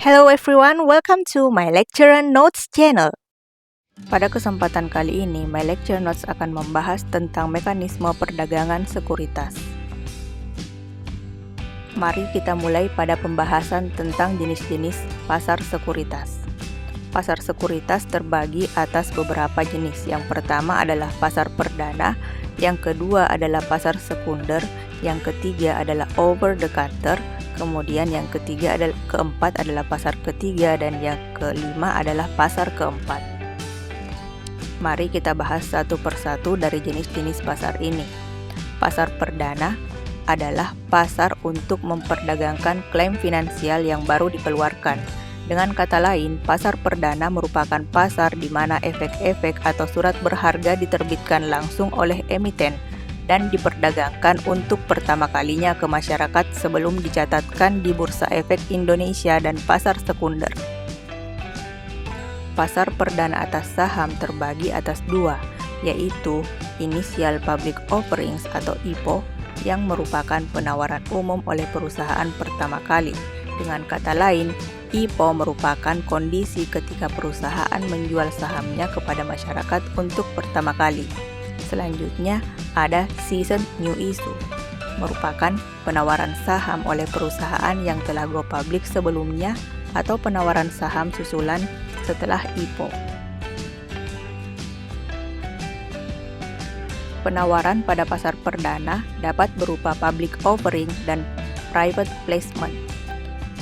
Hello everyone, welcome to my lecture notes channel. Pada kesempatan kali ini, my lecture notes akan membahas tentang mekanisme perdagangan sekuritas. Mari kita mulai pada pembahasan tentang jenis-jenis pasar sekuritas. Pasar sekuritas terbagi atas beberapa jenis. Yang pertama adalah pasar perdana, yang kedua adalah pasar sekunder, yang ketiga adalah over the counter, kemudian yang keempat adalah pasar ketiga, dan yang kelima adalah pasar keempat. Mari kita bahas satu persatu dari jenis-jenis pasar ini. Pasar perdana adalah pasar untuk memperdagangkan klaim finansial yang baru dikeluarkan. Dengan kata lain, pasar perdana merupakan pasar di mana efek-efek atau surat berharga diterbitkan langsung oleh emiten dan diperdagangkan untuk pertama kalinya ke masyarakat sebelum dicatatkan di Bursa Efek Indonesia dan pasar sekunder. Pasar perdana atas saham terbagi atas dua, yaitu Initial Public Offerings atau IPO yang merupakan penawaran umum oleh perusahaan pertama kali. Dengan kata lain, IPO merupakan kondisi ketika perusahaan menjual sahamnya kepada masyarakat untuk pertama kali. Selanjutnya ada Seasoned New Issue, merupakan penawaran saham oleh perusahaan yang telah go public sebelumnya atau penawaran saham susulan setelah IPO. Penawaran pada pasar perdana dapat berupa public offering dan private placement.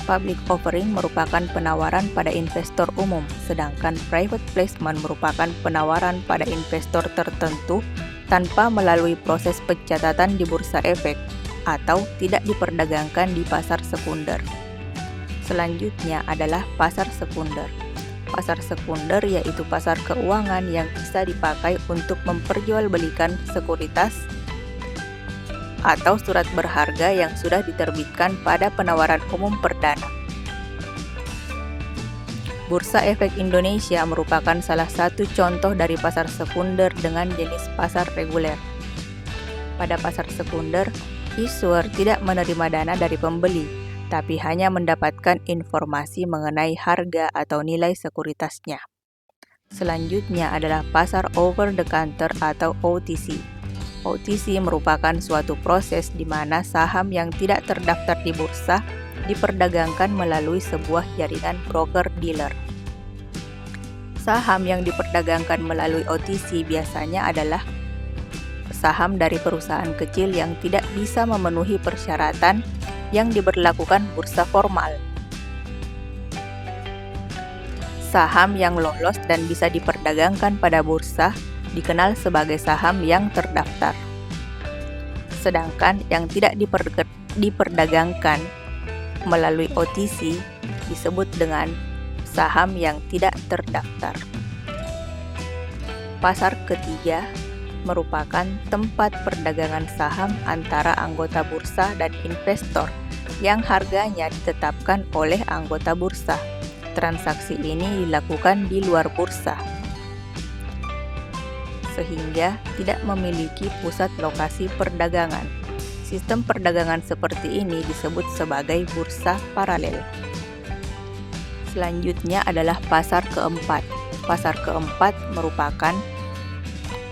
Public offering merupakan penawaran pada investor umum, sedangkan private placement merupakan penawaran pada investor tertentu tanpa melalui proses pencatatan di bursa efek atau tidak diperdagangkan di pasar sekunder. Selanjutnya adalah pasar sekunder. Pasar sekunder yaitu pasar keuangan yang bisa dipakai untuk memperjualbelikan sekuritas atau surat berharga yang sudah diterbitkan pada penawaran umum perdana. Bursa Efek Indonesia merupakan salah satu contoh dari pasar sekunder dengan jenis pasar reguler. Pada pasar sekunder, issuer tidak menerima dana dari pembeli, tapi hanya mendapatkan informasi mengenai harga atau nilai sekuritasnya. Selanjutnya adalah pasar over the counter atau OTC. OTC merupakan suatu proses di mana saham yang tidak terdaftar di bursa diperdagangkan melalui sebuah jaringan broker-dealer. Saham yang diperdagangkan melalui OTC biasanya adalah saham dari perusahaan kecil yang tidak bisa memenuhi persyaratan yang diberlakukan bursa formal. Saham yang lolos dan bisa diperdagangkan pada bursa dikenal sebagai saham yang terdaftar. Sedangkan yang tidak diperdagangkan melalui OTC disebut dengan saham yang tidak terdaftar. Pasar ketiga merupakan tempat perdagangan saham antara anggota bursa dan investor yang harganya ditetapkan oleh anggota bursa. Transaksi ini dilakukan di luar bursa, sehingga tidak memiliki pusat lokasi perdagangan. Sistem perdagangan seperti ini disebut sebagai bursa paralel. Selanjutnya adalah pasar keempat. Pasar keempat merupakan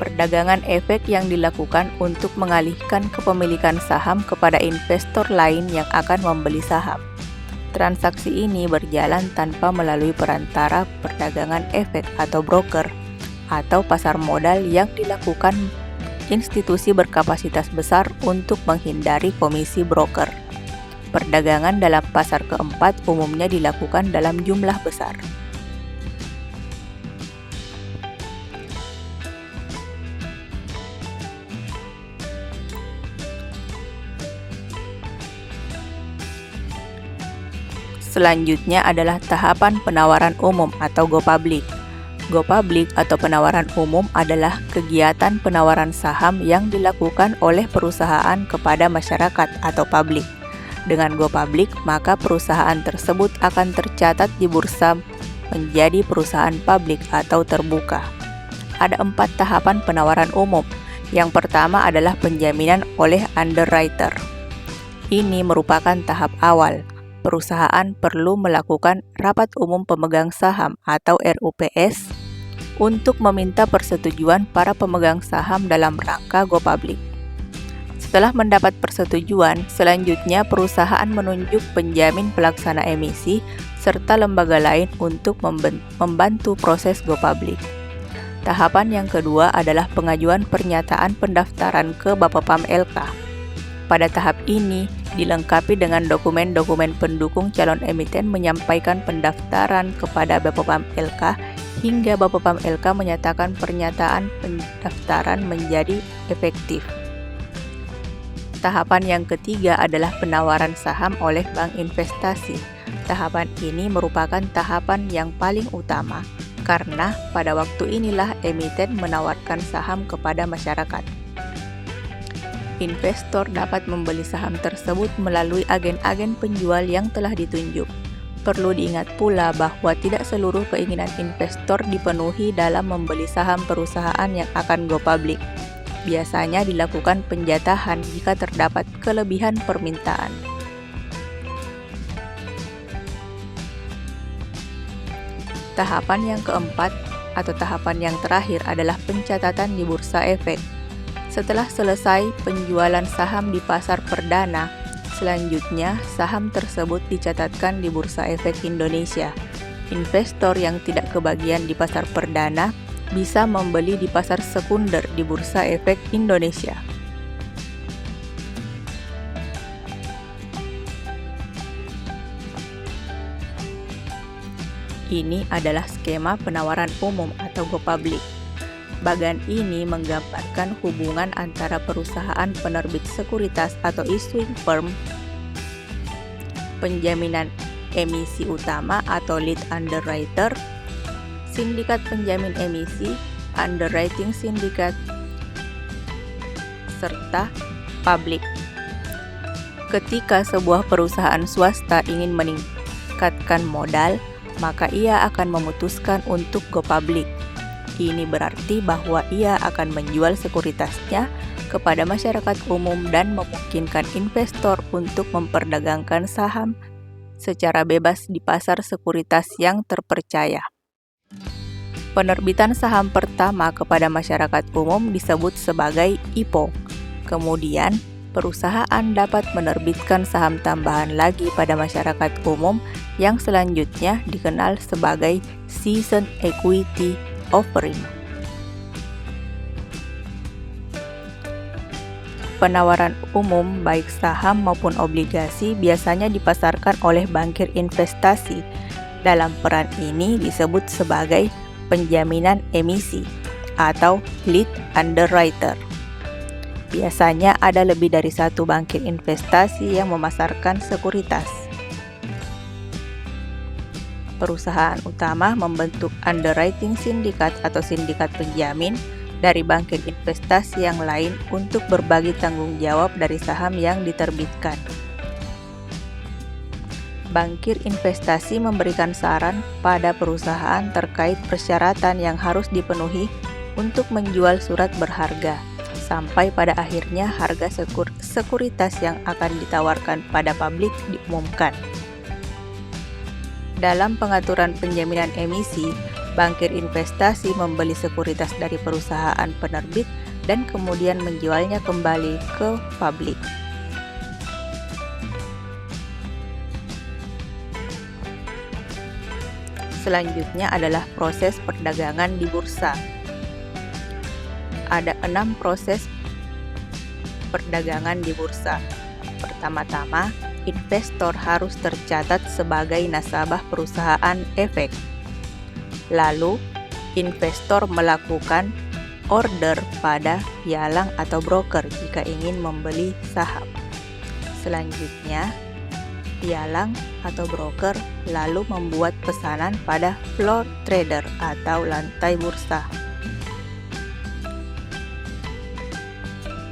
perdagangan efek yang dilakukan untuk mengalihkan kepemilikan saham kepada investor lain yang akan membeli saham. Transaksi ini berjalan tanpa melalui perantara perdagangan efek atau broker atau pasar modal yang dilakukan institusi berkapasitas besar untuk menghindari komisi broker. Perdagangan dalam pasar keempat umumnya dilakukan dalam jumlah besar. Selanjutnya adalah tahapan penawaran umum atau go public. Go public atau penawaran umum adalah kegiatan penawaran saham yang dilakukan oleh perusahaan kepada masyarakat atau publik. Dengan go public, maka perusahaan tersebut akan tercatat di bursa menjadi perusahaan publik atau terbuka. Ada 4 tahapan penawaran umum. Yang pertama adalah penjaminan oleh underwriter. Ini merupakan tahap awal. perusahaan perlu melakukan rapat umum pemegang saham atau RUPS untuk meminta persetujuan para pemegang saham dalam rangka go public. Setelah mendapat persetujuan, selanjutnya perusahaan menunjuk penjamin pelaksana emisi serta lembaga lain untuk membantu proses go public. Tahapan yang kedua adalah pengajuan pernyataan pendaftaran ke Bapepam LK. Pada tahap ini, dilengkapi dengan dokumen-dokumen pendukung calon emiten menyampaikan pendaftaran kepada Bapepam LK hingga Bapepam LK menyatakan pernyataan pendaftaran menjadi efektif. Tahapan yang ketiga adalah penawaran saham oleh bank investasi. Tahapan ini merupakan tahapan yang paling utama karena pada waktu inilah emiten menawarkan saham kepada masyarakat. Investor dapat membeli saham tersebut melalui agen-agen penjual yang telah ditunjuk. Perlu diingat pula bahwa tidak seluruh keinginan investor dipenuhi dalam membeli saham perusahaan yang akan go public. Biasanya dilakukan penjatahan jika terdapat kelebihan permintaan. Tahapan yang keempat atau tahapan yang terakhir adalah pencatatan di Bursa Efek. Setelah selesai penjualan saham di pasar perdana, selanjutnya saham tersebut dicatatkan di Bursa Efek Indonesia. Investor yang tidak kebagian di pasar perdana bisa membeli di pasar sekunder di Bursa Efek Indonesia. Ini adalah skema penawaran umum atau go public. Bagan ini menggambarkan hubungan antara perusahaan penerbit sekuritas atau issuing firm, penjaminan emisi utama atau lead underwriter, sindikat penjamin emisi, underwriting syndicate, serta publik. Ketika sebuah perusahaan swasta ingin meningkatkan modal, maka ia akan memutuskan untuk go public. Ini berarti bahwa ia akan menjual sekuritasnya kepada masyarakat umum dan memungkinkan investor untuk memperdagangkan saham secara bebas di pasar sekuritas yang terpercaya. Penerbitan saham pertama kepada masyarakat umum disebut sebagai IPO. Kemudian, perusahaan dapat menerbitkan saham tambahan lagi pada masyarakat umum yang selanjutnya dikenal sebagai season equity offering. Penawaran umum baik saham maupun obligasi biasanya dipasarkan oleh bankir investasi. Dalam peran ini disebut sebagai penjaminan emisi atau lead underwriter. Biasanya ada lebih dari satu bankir investasi yang memasarkan sekuritas. Perusahaan utama membentuk underwriting syndicate atau sindikat penjamin dari bankir investasi yang lain untuk berbagi tanggung jawab dari saham yang diterbitkan. Bankir investasi memberikan saran pada perusahaan terkait persyaratan yang harus dipenuhi untuk menjual surat berharga, sampai pada akhirnya harga sekuritas yang akan ditawarkan pada publik diumumkan. Dalam pengaturan penjaminan emisi, bankir investasi membeli sekuritas dari perusahaan penerbit dan kemudian menjualnya kembali ke publik. Selanjutnya adalah proses perdagangan di bursa. Ada 6 proses perdagangan di bursa. Pertama-tama, investor harus tercatat sebagai nasabah perusahaan efek. Lalu, investor melakukan order pada pialang atau broker jika ingin membeli saham. Selanjutnya, pialang atau broker lalu membuat pesanan pada floor trader atau lantai bursa.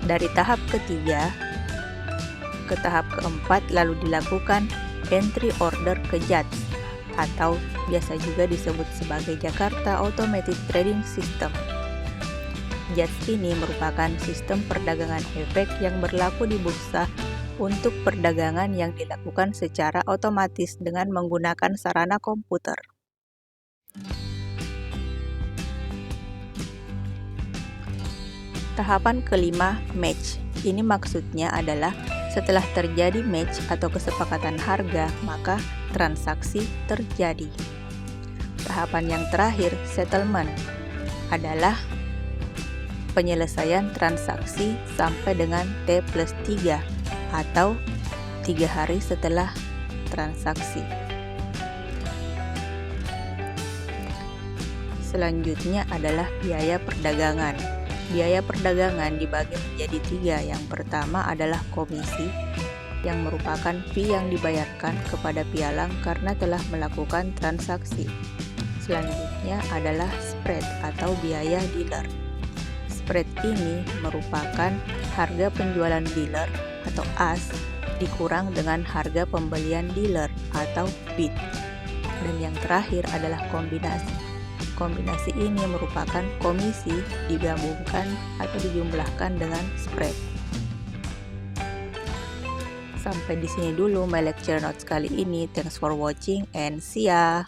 Dari tahap ketiga ke tahap keempat lalu dilakukan entry order ke JATS atau biasa juga disebut sebagai Jakarta Automated Trading System. JATS ini merupakan sistem perdagangan efek yang berlaku di bursa untuk perdagangan yang dilakukan secara otomatis dengan menggunakan sarana komputer. Tahapan kelima, match. Ini maksudnya adalah setelah terjadi match atau kesepakatan harga, maka transaksi terjadi. Tahapan yang terakhir, settlement, adalah penyelesaian transaksi sampai dengan T+3 atau 3 hari setelah transaksi. Selanjutnya adalah biaya perdagangan. Biaya perdagangan dibagi menjadi 3. Yang pertama adalah komisi, yang merupakan fee yang dibayarkan kepada pialang karena telah melakukan transaksi. Selanjutnya adalah spread atau biaya dealer. Spread ini merupakan harga penjualan dealer atau AS dikurang dengan harga pembelian dealer atau bid. Dan yang terakhir adalah kombinasi. Kombinasi ini merupakan komisi digabungkan atau dijumlahkan dengan spread. Sampai di sini dulu my lecture notes kali ini. Thanks for watching and see ya.